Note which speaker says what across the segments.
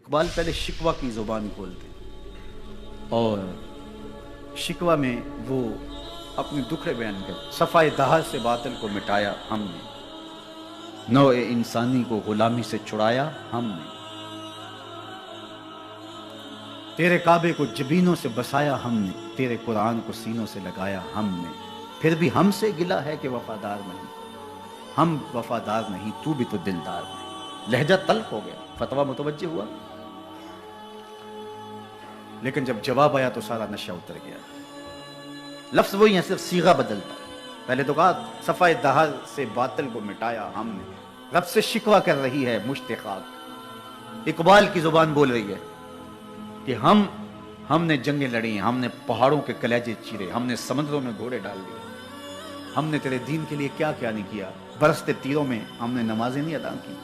Speaker 1: اقبال پہلے شکوہ کی زبان کھولتے اور شکوہ میں وہ اپنے دکھڑے بیان کرتے. صفائے دہر سے باطل کو مٹایا ہم نے، نوع انسانی کو غلامی سے چھڑایا ہم نے، تیرے کعبے کو جبینوں سے بسایا ہم نے، تیرے قرآن کو سینوں سے لگایا ہم نے، پھر بھی ہم سے گلہ ہے کہ وفادار نہیں. ہم وفادار نہیں، تو بھی تو دلدار نہیں. لہجہ تلخ ہو گیا، فتویٰ متوجہ ہوا، لیکن جب جواب آیا تو سارا نشہ اتر گیا. لفظ وہی ہیں، صرف صیغہ بدلتا ہے. پہلے تو کہا صفائے دہر سے باطل کو مٹایا ہم نے، رب سے شکوہ کر رہی ہے مشت خاک. اقبال کی زبان بول رہی ہے کہ ہم نے جنگیں لڑی ہیں، ہم نے پہاڑوں کے کلیجے چیرے، ہم نے سمندروں میں گھوڑے ڈال دیے، ہم نے تیرے دین کے لیے کیا کیا نہیں کیا. برستے تیروں میں ہم نے نمازیں نہیں ادا کی،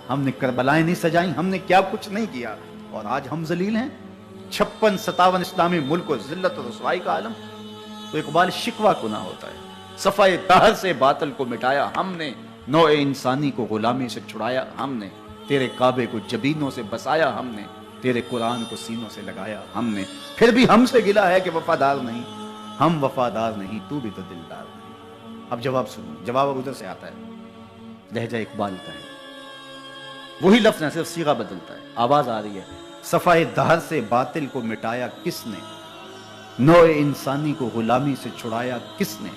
Speaker 1: ہم نے کربلائیں نہیں سجائیں، ہم نے کیا کچھ نہیں کیا، اور آج ہم ذلیل ہیں. 56-57 اسلامی ملک کو ذلت و رسوائی کا عالم. تو اقبال شکوہ کو نہ ہوتا ہے. صفائے دہر سے باطل کو مٹایا ہم نے، نوع انسانی کو غلامی سے چھڑایا ہم نے، تیرے کعبے کو جبینوں سے بسایا ہم نے، تیرے قرآن کو سینوں سے لگایا ہم نے، پھر بھی ہم سے گلہ ہے کہ وفادار نہیں. ہم وفادار نہیں، تو بھی تو دلدار نہیں. اب جواب سنو، جواب اب ادھر سے آتا ہے، لہجہ اقبال کا ہے، وہی لفظ ہے، صرف صیغہ بدلتا ہے. آواز آ رہی ہے، صفائے دہر سے باطل کو مٹایا کس نے، نوع انسانی کو غلامی سے چھڑایا کس نے،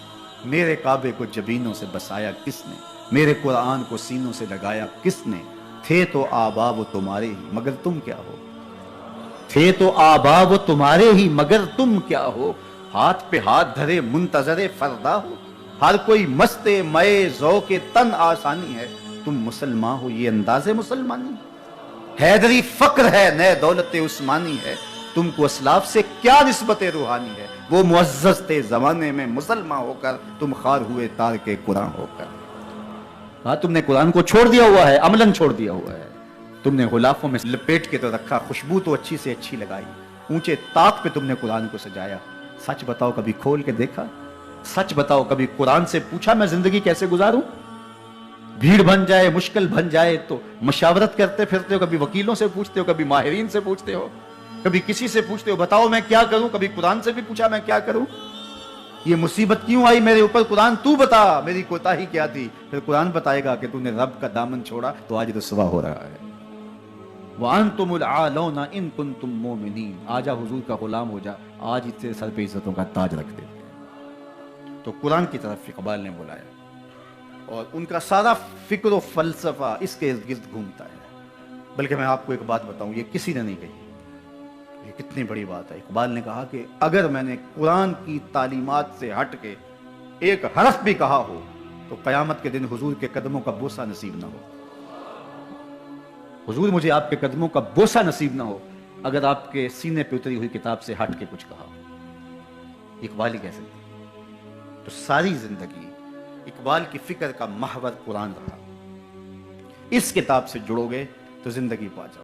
Speaker 1: میرے کعبے کو جبینوں سے بسایا کس نے، میرے قرآن کو سینوں سے لگایا کس نے. تھے تو آبا وہ تمہارے ہی مگر تم کیا ہو، تھے تو آبا وہ تمہارے ہی مگر تم کیا ہو. ہاتھ پہ ہاتھ دھرے منتظر فردا ہو، ہر کوئی مست مئے ذوق تن آسانی ہے. تم مسلمان ہو یہ انداز مسلمانی، حیدری فقر ہے نئے دولت عثمانی ہے. تم کو اسلاف سے کیا نسبت روحانی ہے، وہ معزز تھے زمانے میں مسلمان ہو کر، تم خار ہوئے تار کے قرآن ہو کر. کہا تم نے قرآن کو چھوڑ دیا ہوا ہے، عملاً چھوڑ دیا ہوا ہے. تم نے غلافوں میں لپیٹ کے تو رکھا، خوشبو تو اچھی سے اچھی لگائی، اونچے طاق پہ تم نے قرآن کو سجایا. سچ بتاؤ کبھی کھول کے دیکھا، سچ بتاؤ کبھی قرآن سے پوچھا میں زندگی کیسے گزاروں. بھیڑ بن جائے مشکل بن جائے تو مشاورت کرتے پھرتے ہو، کبھی وکیلوں سے پوچھتے ہو، کبھی ماہرین سے پوچھتے ہو، کبھی کسی سے پوچھتے ہو بتاؤ میں کیا کروں، کبھی قرآن سے بھی پوچھا میں کیا کروں. یہ مصیبت کیوں آئی میرے اوپر، قرآن تو بتا میری کوتاہی کیا تھی. پھر قرآن بتائے گا کہ تو نے رب کا دامن چھوڑا تو آج رسوا ہو رہا ہے. وَأَنْتُمُ الْعَالَوْنَ إِن كُنْتُم مُؤْمِنِينَ. آجا حضور کا غلام ہو جا، آج اس سے سر پہ عزتوں کا تاج رکھ دے. تو قرآن کی طرف اقبال نے بلایا اور ان کا سارا فکر و فلسفہ اس کے گرد گھومتا ہے. بلکہ میں آپ کو ایک بات بتاؤں، یہ کسی نے نہیں کہی، یہ کتنی بڑی بات ہے. اقبال نے کہا کہ اگر میں نے قرآن کی تعلیمات سے ہٹ کے ایک حرف بھی کہا ہو تو قیامت کے دن حضور کے قدموں کا بوسہ نصیب نہ ہو. حضور مجھے آپ کے قدموں کا بوسہ نصیب نہ ہو اگر آپ کے سینے پہ اتری ہوئی کتاب سے ہٹ کے کچھ کہا ہو. اقبال ہی کہہ سکتے. تو ساری زندگی اقبال کی فکر کا محور قرآن رہا. اس کتاب سے جڑو گے تو زندگی پا جاؤ.